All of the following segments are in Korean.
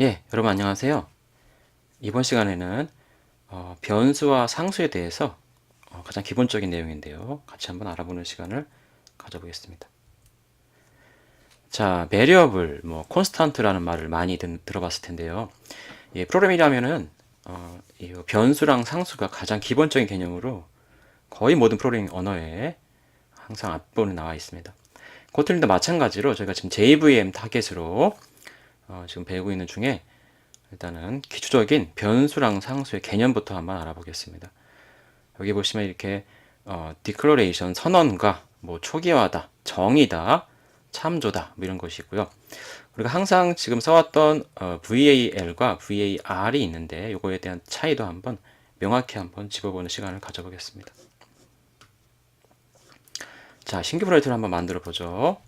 예, 여러분 안녕하세요. 이번 시간에는 변수와 상수에 대해서 가장 기본적인 내용인데요. 같이 한번 알아보는 시간을 가져보겠습니다. 자, variable, constant라는 말을 많이 들어봤을 텐데요. 예, 프로그래밍이라면은 이 변수랑 상수가 가장 기본적인 개념으로 거의 모든 프로그래밍 언어에 항상 앞부분에 나와 있습니다. 코틀린도 마찬가지로 저희가 지금 JVM 타겟으로 지금 배우고 있는 중에 일단은 기초적인 변수랑 상수의 개념부터 한번 알아보겠습니다. 여기 보시면 이렇게 declaration 선언과 초기화다, 정의다, 참조다 이런 것이 있고요. 우리가 항상 지금 써왔던 VAL과 VAR이 있는데 이거에 대한 차이도 한번 명확히 한번 짚어보는 시간을 가져보겠습니다. 자, 신규 프로젝트를 한번 만들어 보죠.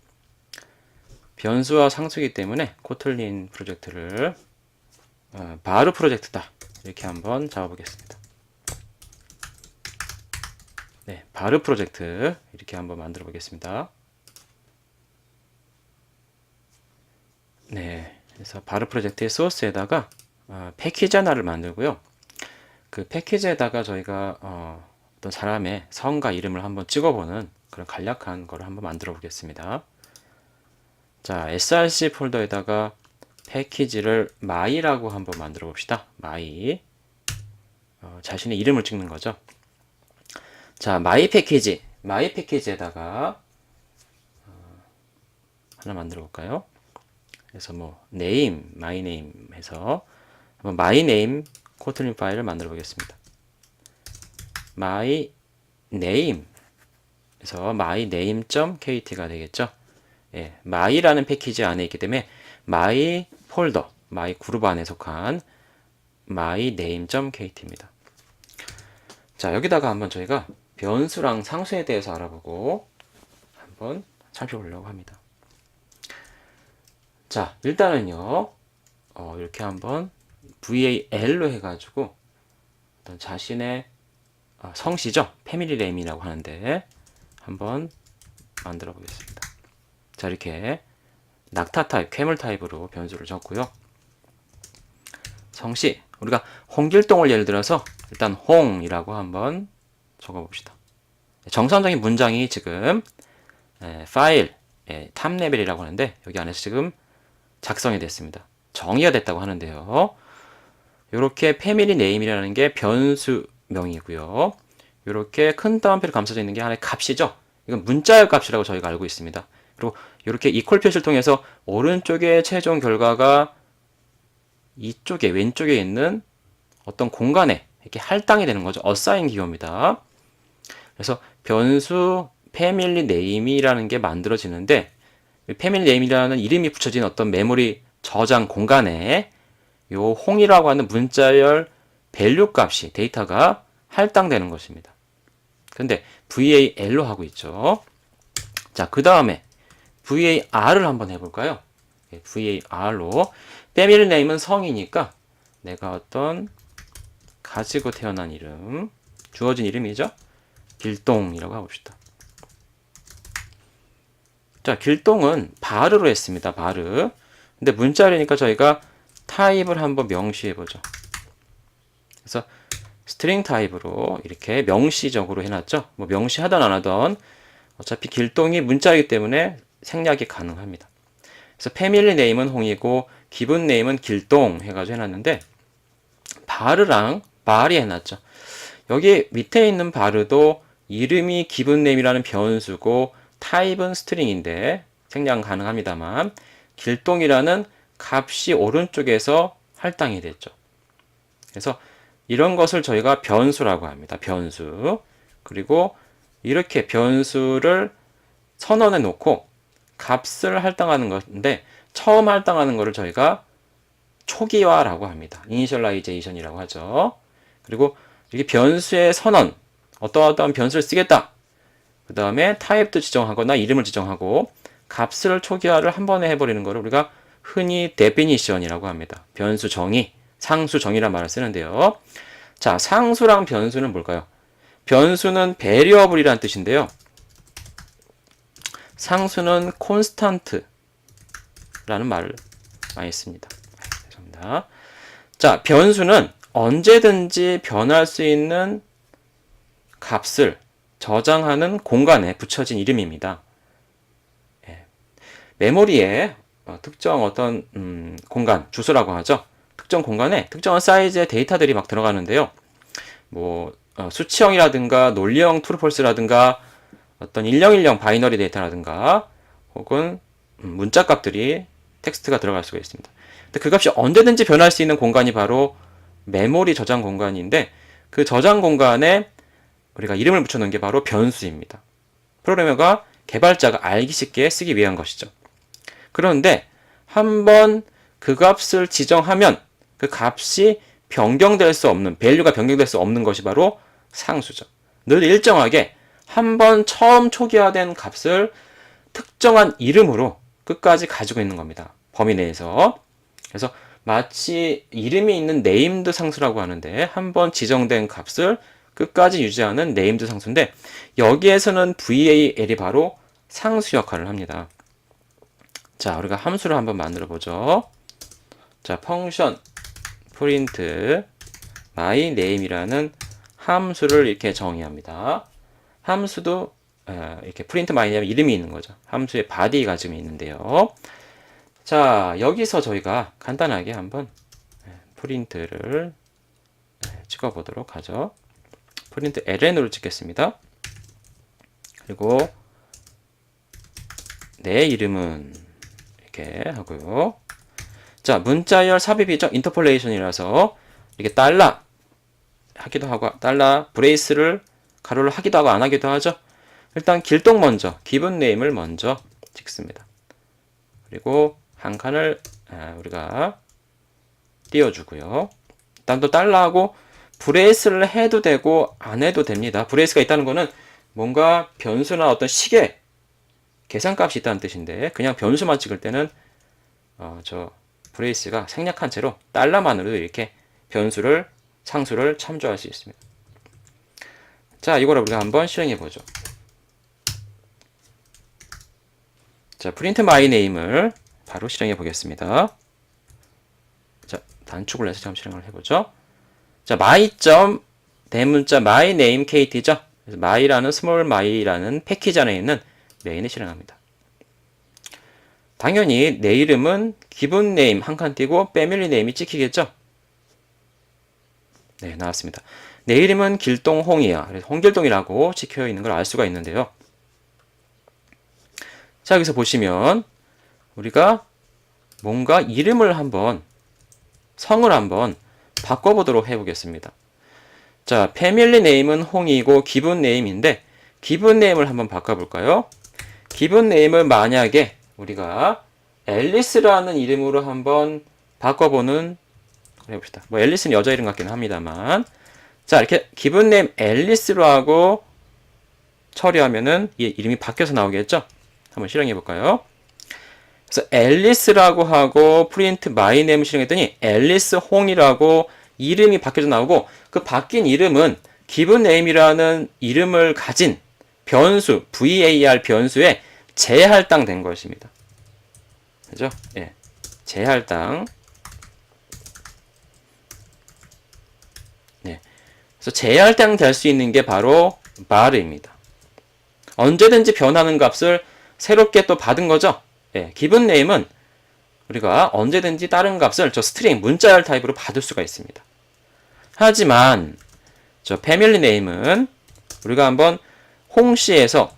변수와 상수이기 때문에 코틀린 프로젝트를 바르 프로젝트다 이렇게 한번 잡아보겠습니다. 네, 바르 프로젝트 이렇게 한번 만들어 보겠습니다. 네, 그래서 바르 프로젝트의 소스에다가 패키지 하나를 만들고요. 그 패키지에다가 저희가 어떤 사람의 성과 이름을 한번 찍어보는 그런 간략한 거를 한번 만들어 보겠습니다. 자, src 폴더에다가 패키지를 my라고 한번 만들어 봅시다. my 자신의 이름을 찍는 거죠. 자, my 패키지에다가 하나 만들어 볼까요? 그래서 name, my name 해서 한번 my name 코틀린 파일을 만들어 보겠습니다. my name 그래서 my name.kt가 되겠죠. 예, my라는 패키지 안에 있기 때문에 my 폴더, my 그룹 안에 속한 my name.kt입니다. 자, 여기다가 한번 저희가 변수랑 상수에 대해서 알아보고 한번 살펴보려고 합니다. 자, 일단은요, 이렇게 한번 VAL로 해가지고 어떤 자신의 성씨죠, 패밀리 네임이라고 하는데 한번 만들어 보겠습니다. 자, 이렇게 낙타 타입, 괴물 타입으로 변수를 적고요. 성씨, 우리가 홍길동을 예를 들어서 일단 홍이라고 한번 적어봅시다. 정상적인 문장이 지금 파일 탑 레벨이라고 하는데 여기 안에서 지금 작성이 됐습니다. 정의가 됐다고 하는데요. 이렇게 패밀리 네임이라는 게 변수명이고요. 이렇게 큰 따옴표를 감싸져 있는 게 하나의 값이죠. 이건 문자열 값이라고 저희가 알고 있습니다. 그리고 이렇게 이퀄 표시를 통해서 오른쪽의 최종 결과가 이쪽에 왼쪽에 있는 어떤 공간에 이렇게 할당이 되는 거죠. 어사인 기호입니다. 그래서 변수 패밀리 네임이라는 게 만들어지는데 패밀리 네임이라는 이름이 붙여진 어떤 메모리 저장 공간에 요 홍이라고 하는 문자열 밸류 값이 데이터가 할당되는 것입니다. 근데 VAL로 하고 있죠. 자, 그 다음에 VAR을 한번 해볼까요? VAR로 패밀리 네임은 성이니까 내가 어떤 가지고 태어난 이름, 주어진 이름이죠. 길동이라고 해봅시다. 자, 길동은 바르로 했습니다. 바르. 근데 문자열이니까 저희가 타입을 한번 명시해보죠. 그래서 스트링 타입으로 이렇게 명시적으로 해놨죠. 명시하던 안 하던 어차피 길동이 문자이기 때문에 생략이 가능합니다. 그래서 패밀리 네임은 홍이고 기본 네임은 길동 해가지고 해놨는데 바르랑 말이 해놨죠. 여기 밑에 있는 바르도 이름이 기본 네임이라는 변수고 타입은 스트링인데 생략 가능합니다만 길동이라는 값이 오른쪽에서 할당이 됐죠. 그래서 이런 것을 저희가 변수라고 합니다. 변수. 그리고 이렇게 변수를 선언해 놓고 값을 할당하는 건데 처음 할당하는 것을 저희가 초기화라고 합니다. 이니셜라이제이션이라고 하죠. 그리고 이게 변수의 선언, 어떠한 변수를 쓰겠다. 그 다음에 타입도 지정하거나 이름을 지정하고 값을 초기화를 한 번에 해버리는 것을 우리가 흔히 definition이라고 합니다. 변수 정의, 상수 정의란 말을 쓰는데요. 자, 상수랑 변수는 뭘까요? 변수는 variable이라는 뜻인데요. 상수는 constant라는 말을 많이 씁니다. 있습니다. 자, 변수는 언제든지 변할 수 있는 값을 저장하는 공간에 붙여진 이름입니다. 예. 메모리에 특정 어떤 공간, 주소라고 하죠. 특정 공간에 특정한 사이즈의 데이터들이 막 들어가는데요. 뭐 수치형이라든가 논리형 트루폴스라든가 어떤 1010 바이너리 데이터라든가 혹은 문자 값들이 텍스트가 들어갈 수가 있습니다. 근데 그 값이 언제든지 변할 수 있는 공간이 바로 메모리 저장 공간인데 그 저장 공간에 우리가 이름을 붙여놓은 게 바로 변수입니다. 프로그래머가 개발자가 알기 쉽게 쓰기 위한 것이죠. 그런데 한번 그 값을 지정하면 그 값이 변경될 수 없는, 밸류가 변경될 수 없는 것이 바로 상수죠. 늘 일정하게 한번 처음 초기화된 값을 특정한 이름으로 끝까지 가지고 있는 겁니다. 범위 내에서. 그래서 마치 이름이 있는 네임드 상수라고 하는데 한번 지정된 값을 끝까지 유지하는 네임드 상수인데 여기에서는 VAL이 바로 상수 역할을 합니다. 자, 우리가 함수를 한번 만들어 보죠. 자, 펑션 print my name이라는 함수를 이렇게 정의합니다. 함수도 이렇게 print my name 이름이 있는 거죠. 함수의 body가 지금 있는데요. 자, 여기서 저희가 간단하게 한번 프린트를 찍어 보도록 하죠. 프린트 ln으로 찍겠습니다. 그리고 내 이름은 이렇게 하고요. 자, 문자열 삽입이죠. 인터폴레이션이라서 이렇게 달러 하기도 하고 달러 브레이스를 가로를 하기도 하고 안 하기도 하죠. 일단 길동 먼저 기본 네임을 먼저 찍습니다. 그리고 한 칸을 우리가 띄워주고요. 일단 또 달러하고 브레이스를 해도 되고 안 해도 됩니다. 브레이스가 있다는 거는 뭔가 변수나 어떤 식의 계산값이 있다는 뜻인데 그냥 변수만 찍을 때는 저 브레이스가 생략한 채로 달러만으로 이렇게 변수를 상수를 참조할 수 있습니다. 자, 이거를 우리가 한번 실행해 보죠. 자, print my name을 바로 실행해 보겠습니다. 자, 단축을 해서 좀 실행을 해보죠. 자, my 대문자 my name Kate죠. 그래서 my라는 small my라는 패키지 안에 있는 메인을 실행합니다. 당연히 내 이름은 기본 네임 한 칸 띄고 패밀리 네임이 찍히겠죠. 네, 나왔습니다. 내 이름은 길동홍이야. 그래서 홍길동이라고 찍혀 있는 걸 알 수가 있는데요. 자, 여기서 보시면 우리가 뭔가 이름을 한번 성을 한번 바꿔보도록 해보겠습니다. 자, 패밀리 네임은 홍이고 기본 네임인데 기본 네임을 한번 바꿔볼까요? 기본 네임을 만약에 우리가 앨리스라는 이름으로 한번 바꿔보는 해봅시다. 뭐 앨리스는 여자 이름 같긴 합니다만 자, 이렇게 기본 네임 앨리스로 하고 처리하면은 이 이름이 바뀌어서 나오겠죠? 한번 실행해 볼까요? 그래서 앨리스라고 하고 프린트 마이 네임을 실행했더니 앨리스 홍이라고 이름이 바뀌어서 나오고 그 바뀐 이름은 기본 네임이라는 이름을 가진 변수 var 변수에 재할당된 것입니다. 그죠? 예. 재할당. 네. 그래서 재할당 될 수 있는 게 바로 var입니다. 언제든지 변하는 값을 새롭게 또 받은 거죠. 예. 기본 네임은 우리가 언제든지 다른 값을 저 스트링 문자열 타입으로 받을 수가 있습니다. 하지만 저 패밀리 네임은 우리가 한번 홍씨에서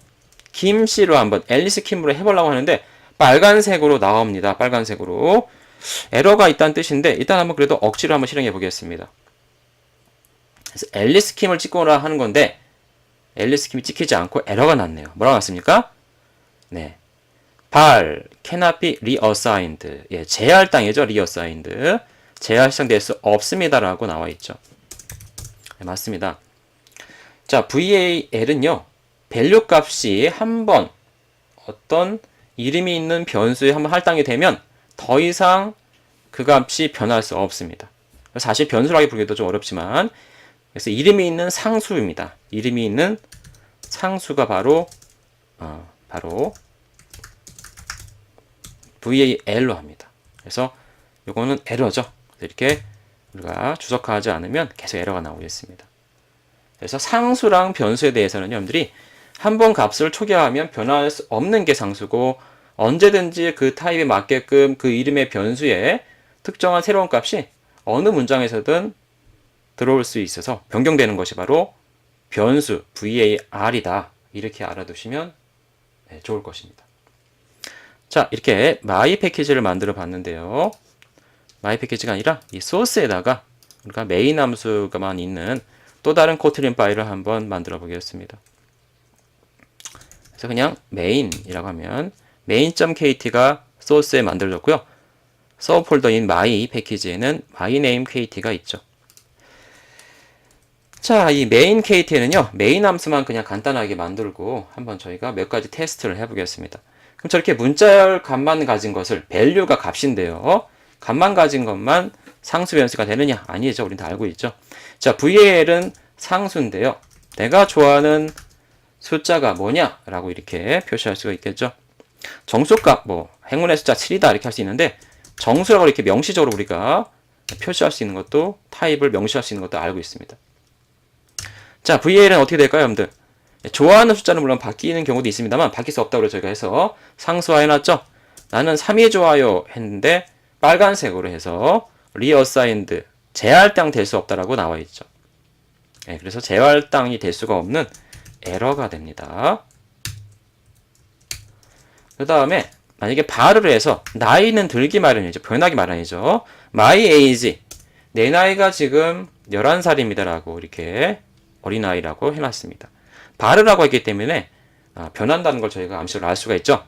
김씨로 한번 앨리스 킴으로 해보려고 하는데 빨간색으로 나옵니다. 빨간색으로 에러가 있다는 뜻인데 일단 한번 그래도 억지로 한번 실행해 보겠습니다. 그래서 앨리스 킴을 찍거나 하는 건데 앨리스 킴이 찍히지 않고 에러가 났네요. 뭐라고 났습니까? 네, 발 cannot be reassigned. 예, 재할당이죠. reassigned. 재할당될 수 없습니다라고 나와 있죠. 네, 맞습니다. 자, VAL은요. 밸류 값이 한번 어떤 이름이 있는 변수에 한번 할당이 되면 더 이상 그 값이 변할 수 없습니다. 사실 변수라기 부르기도 좀 어렵지만 그래서 이름이 있는 상수입니다. 이름이 있는 상수가 바로 VAL로 합니다. 그래서 요거는 에러죠. 이렇게 우리가 주석화하지 않으면 계속 에러가 나오겠습니다. 그래서 상수랑 변수에 대해서는 여러분들이 한번 값을 초기화하면 변할 수 없는 게 상수고 언제든지 그 타입에 맞게끔 그 이름의 변수에 특정한 새로운 값이 어느 문장에서든 들어올 수 있어서 변경되는 것이 바로 변수 var이다. 이렇게 알아두시면 좋을 것입니다. 자, 이렇게 my 패키지를 만들어 봤는데요. my 패키지가 아니라 이 소스에다가 우리가 메인 함수가만 있는 또 다른 코틀린 파일을 한번 만들어 보겠습니다. 그래서 그냥 main이라고 하면 main.kt가 소스에 만들어졌고요. 서브 폴더인 my 패키지에는 myname.kt가 있죠. 자, 이 main kt에는요, 메인 함수만 그냥 간단하게 만들고 한번 저희가 몇 가지 테스트를 해보겠습니다. 그럼 저렇게 문자열 값만 가진 것을 value가 값인데요. 값만 가진 것만 상수 변수가 되느냐? 아니죠. 우린 다 알고 있죠. 자, val은 상수인데요. 내가 좋아하는 숫자가 뭐냐? 라고 이렇게 표시할 수가 있겠죠. 정수값, 뭐 행운의 숫자 7이다 이렇게 할 수 있는데 정수라고 이렇게 명시적으로 우리가 표시할 수 있는 것도 타입을 명시할 수 있는 것도 알고 있습니다. 자, val은 어떻게 될까요, 여러분들? 좋아하는 숫자는 물론 바뀌는 경우도 있습니다만 바뀔 수 없다고 저희가 해서 상수화 해놨죠. 나는 3이 좋아요 했는데 빨간색으로 해서 reassigned 재할당 될 수 없다라고 나와 있죠. 그래서 재할당이 될 수가 없는 에러가 됩니다. 그 다음에 만약에 발을 해서 나이는 들기 마련이죠. 변하기 마련이죠. my age 내 나이가 지금 11살입니다 라고 이렇게 어린아이라고 해놨습니다. 발을 하고 있기 때문에 변한다는 걸 저희가 암시를 알 수가 있죠.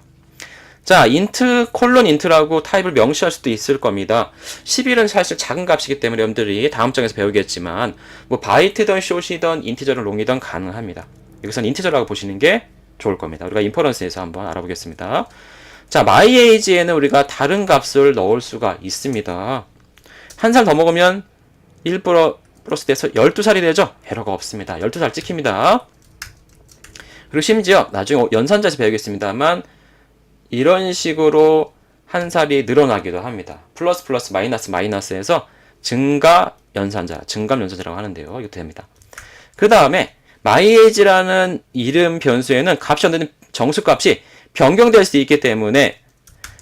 자, int 콜론 int라고 타입을 명시할 수도 있을 겁니다. 11은 사실 작은 값이기 때문에 여러분들이 다음 장에서 배우겠지만 뭐 바이트든 숏이든 인티저든 롱이든 가능합니다. 여기서는 인티저라고 보시는 게 좋을 겁니다. 우리가 인퍼런스에서 한번 알아보겠습니다. 자, my age에는 우리가 다른 값을 넣을 수가 있습니다. 한 살 더 먹으면 1 플러스 돼서 12살이 되죠? 에러가 없습니다. 12살 찍힙니다. 그리고 심지어 나중에 연산자에서 배우겠습니다만 이런 식으로 한 살이 늘어나기도 합니다. 플러스 플러스 마이너스 마이너스에서 증가 연산자, 증감 연산자라고 하는데요. 이것도 됩니다. 그 다음에 myAge라는 이름 변수에는 값이 없는 정수값이 변경될 수 있기 때문에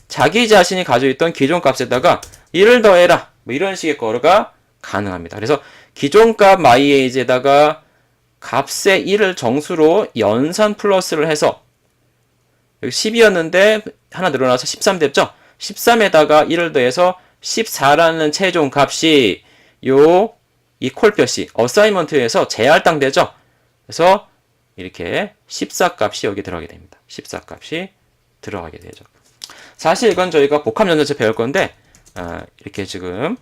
자기 자신이 가지고 있던 기존 값에다가 1을 더해라 뭐 이런 식의 거가 가능합니다. 그래서 기존 값 myAge에다가 값의 1을 정수로 연산 플러스를 해서 여기 10이었는데 하나 늘어나서 13 됐죠? 13에다가 1을 더해서 14라는 최종 값이 이 콜볕이 어사이먼트에서 재할당되죠? 그래서 이렇게 14 값이 여기 들어가게 됩니다. 14 값이 들어가게 되죠. 사실 이건 저희가 복합연산자 배울 건데 이렇게 지금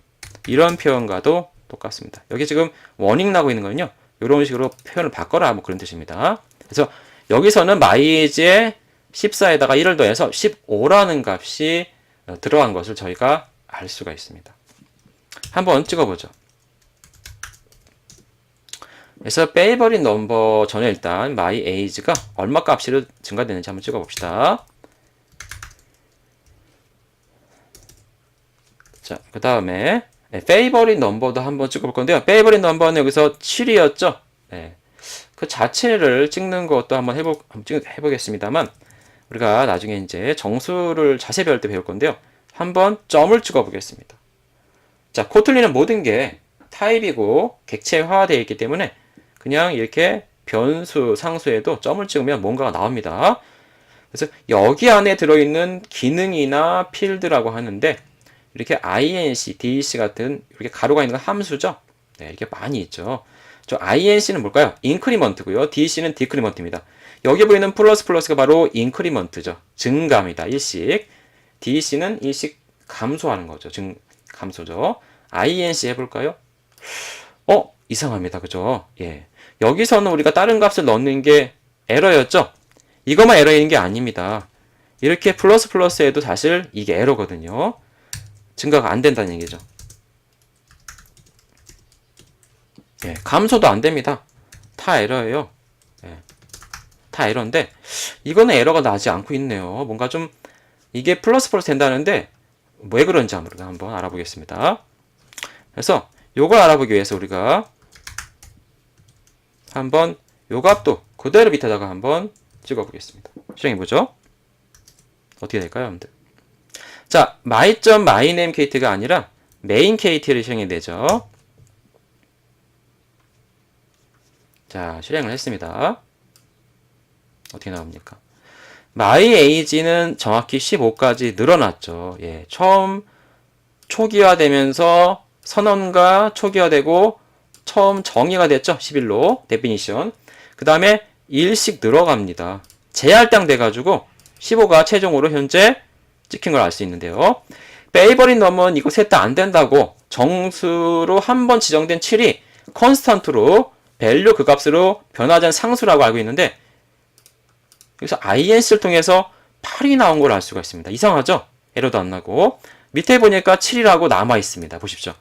이런 표현과도 똑같습니다. 여기 지금 워닝 나고 있는 거는요. 이런 식으로 표현을 바꿔라 뭐 그런 뜻입니다. 그래서 여기서는 myAge에 14에다가 1을 더해서 15라는 값이 들어간 것을 저희가 알 수가 있습니다. 한번 찍어보죠. 그래서 favorite number 전에 일단 myAge가 얼마 값으로 증가되는지 한번 찍어봅시다. 자, 그 다음에 favorite number도 한번 찍어볼 건데요. favorite number는 여기서 7이었죠. 네. 그 자체를 찍는 것도 한번 해보겠습니다만 우리가 나중에 이제 정수를 자세히 배울 때 배울 건데요. 한번 점을 찍어 보겠습니다. 자, 코틀린은 모든 게 타입이고 객체화되어 있기 때문에 그냥 이렇게 변수, 상수에도 점을 찍으면 뭔가가 나옵니다. 그래서 여기 안에 들어있는 기능이나 필드라고 하는데 이렇게 inc, dec 같은 이렇게 가로가 있는 건 함수죠. 네, 이렇게 많이 있죠. 저 inc는 뭘까요? 인크리먼트고요. dec는 디크리먼트입니다. 여기 보이는 플러스 플러스가 바로 인크리먼트죠. 증가입니다. 일씩. dec는 일씩 감소하는 거죠. 감소죠. inc 해볼까요? 이상합니다. 그죠? 예. 여기서는 우리가 다른 값을 넣는 게 에러였죠? 이것만 에러인 게 아닙니다. 이렇게 플러스 플러스에도 사실 이게 에러거든요. 증가가 안 된다는 얘기죠. 예, 감소도 안 됩니다. 다 에러예요. 예, 다 에러인데 이거는 에러가 나지 않고 있네요. 뭔가 좀 이게 플러스 플러스 된다는데 왜 그런지 한번 알아보겠습니다. 그래서 요걸 알아보기 위해서 우리가 한번 요 값도 그대로 밑에다가 한번 찍어 보겠습니다. 실행해 보죠. 어떻게 될까요, 여러분들? 자, my.myName KT가 아니라 main KT를 실행해야 되죠. 자, 실행을 했습니다. 어떻게 나옵니까? my age는 정확히 15까지 늘어났죠. 예, 처음 초기화되면서 선언과 초기화되고 처음 정의가 됐죠. 11로 definition. 그 다음에 1씩 늘어갑니다. 재할당돼가지고 15가 최종으로 현재 찍힌 걸 알 수 있는데요. favorite number는 이거 셋 다 안 된다고 정수로 한 번 지정된 7이 constant로 value 그 값으로 변하지 않은 상수라고 알고 있는데 여기서 INC를 통해서 8이 나온 걸 알 수가 있습니다. 이상하죠? 에러도 안 나고 밑에 보니까 7이라고 남아 있습니다. 보십시오.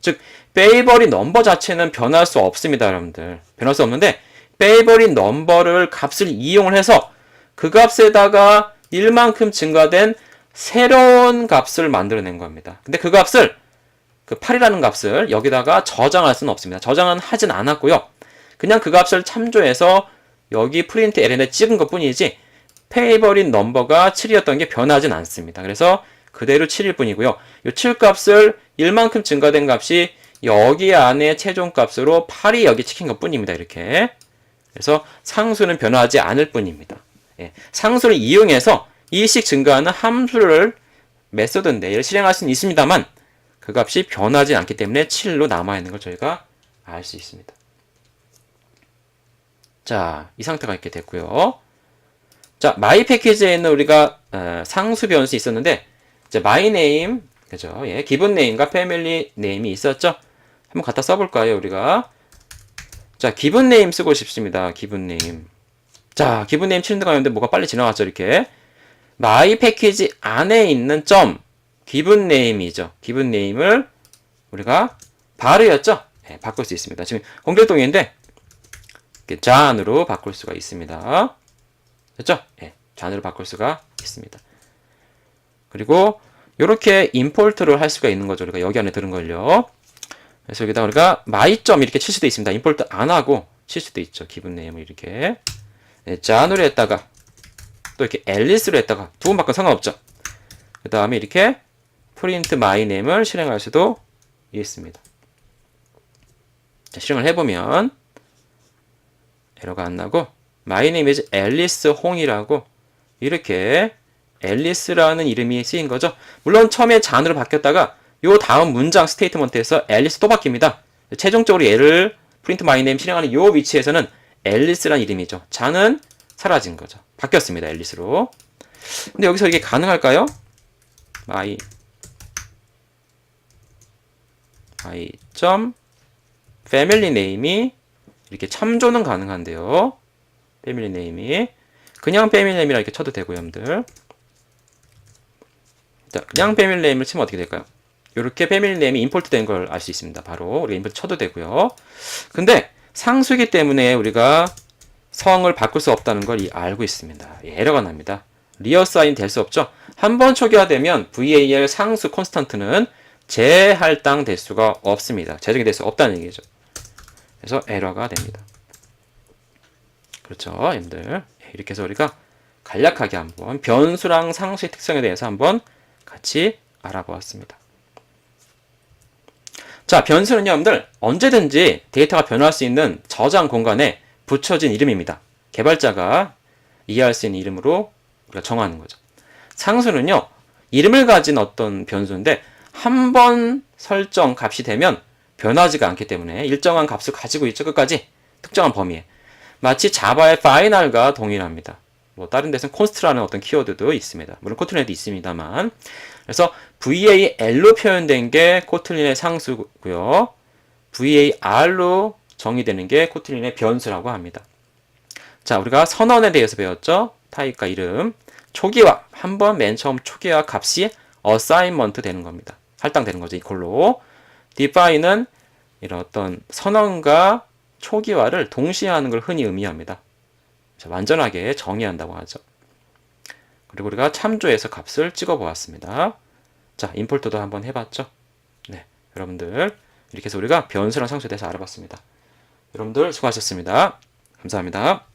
즉 favorite number 자체는 변할 수 없습니다. 여러분들. 변할 수 없는데 favorite number를 값을 이용을 해서 그 값에다가 1만큼 증가된 새로운 값을 만들어낸 겁니다. 근데 그 값을 그 8이라는 값을 여기다가 저장할 수는 없습니다. 저장은 하진 않았고요. 그냥 그 값을 참조해서 여기 프린트 ln에 찍은 것 뿐이지 favorite number가 7이었던 게 변하진 않습니다. 그래서 그대로 7일 뿐이고요. 이 7 값을 1만큼 증가된 값이 여기 안에 최종 값으로 8이 여기 찍힌 것 뿐입니다. 이렇게. 그래서 상수는 변하지 않을 뿐입니다. 예, 상수를 이용해서 2씩 증가하는 함수를 메소드인데 얘를 실행할 수는 있습니다만 그 값이 변하지 않기 때문에 7로 남아있는 걸 저희가 알 수 있습니다. 자, 이 상태가 있게 됐고요. 자, my 패키지에는 우리가 상수 변수 있었는데 이제 my name, 그죠? 예, 기본 네임과 패밀리 네임이 있었죠? 한번 갖다 써볼까요, 우리가? 자, 기본 네임 쓰고 싶습니다. 기본 네임. 자, 기본 네임 치는 데가 있는데 뭐가 빨리 지나갔죠, 이렇게. my 패키지 안에 있는 점, 기본 네임이죠. 기본 네임을 우리가 바르였죠? 예, 바꿀 수 있습니다. 지금 공격동인데 잔으로 바꿀 수가 있습니다. 됐죠? 예, 잔으로 바꿀 수가 있습니다. 그리고 이렇게 임포트를 할 수가 있는 거죠. 우리가 여기 안에 들은 걸요. 그래서 여기다 우리가 my.점 이렇게 칠 수도 있습니다. 임포트 안 하고 칠 수도 있죠. 기본 네임을 이렇게. 네, 잔으로 했다가 또 이렇게 앨리스로 했다가 두 번 바꿔 상관없죠. 그 다음에 이렇게 프린트 my name을 실행할 수도 있습니다. 자, 실행을 해보면 에러가 안 나고 my name is 앨리스 홍이라고 이렇게 앨리스라는 이름이 쓰인 거죠. 물론 처음에 잔으로 바뀌었다가 요 다음 문장 스테이트먼트에서 앨리스 또 바뀝니다. 최종적으로 얘를 프린트 my name 실행하는 요 위치에서는 앨리스라는 이름이죠. 잔은 사라진 거죠. 바뀌었습니다. 앨리스로. 근데 여기서 이게 가능할까요? my family name이 이렇게 참조는 가능한데요. 패밀리 네임이 그냥 패밀리 네임이라 이렇게 쳐도 되고요, 여러분들. 자, 그냥 패밀리 네임을 치면 어떻게 될까요? 이렇게 패밀리 네임이 임포트 된 걸 알 수 있습니다. 바로 우리가 임포트 쳐도 되고요. 근데 상수이기 때문에 우리가 성을 바꿀 수 없다는 걸 알고 있습니다. 에러가 납니다. 리어사인 될 수 없죠. 한번 초기화되면 var 상수 콘스탄트는 재할당 될 수가 없습니다. 재정이 될 수 없다는 얘기죠. 그래서 에러가 됩니다. 그렇죠, 여러분들. 이렇게 해서 우리가 간략하게 한번 변수랑 상수의 특성에 대해서 한번 같이 알아보았습니다. 자, 변수는요, 여러분들 언제든지 데이터가 변화할 수 있는 저장 공간에 붙여진 이름입니다. 개발자가 이해할 수 있는 이름으로 우리가 정하는 거죠. 상수는요, 이름을 가진 어떤 변수인데 한 번 설정 값이 되면 변하지가 않기 때문에 일정한 값을 가지고 있죠. 끝까지 특정한 범위에. 마치 자바의 final과 동일합니다. 뭐 다른 데서는 const라는 어떤 키워드도 있습니다. 물론 코틀린에도 있습니다만. 그래서 var로 표현된 게 코틀린의 상수고요. var로 정의되는 게 코틀린의 변수라고 합니다. 자, 우리가 선언에 대해서 배웠죠. 타입과 이름. 초기화. 한번 맨 처음 초기화 값이 assignment 되는 겁니다. 할당되는 거죠. 이걸로. define은 이런 어떤 선언과 초기화를 동시에 하는 걸 흔히 의미합니다. 완전하게 정의한다고 하죠. 그리고 우리가 참조해서 값을 찍어 보았습니다. 자, 임포트도 한번 해봤죠. 네, 여러분들 이렇게 해서 우리가 변수랑 상수에 대해서 알아봤습니다. 여러분들 수고하셨습니다. 감사합니다.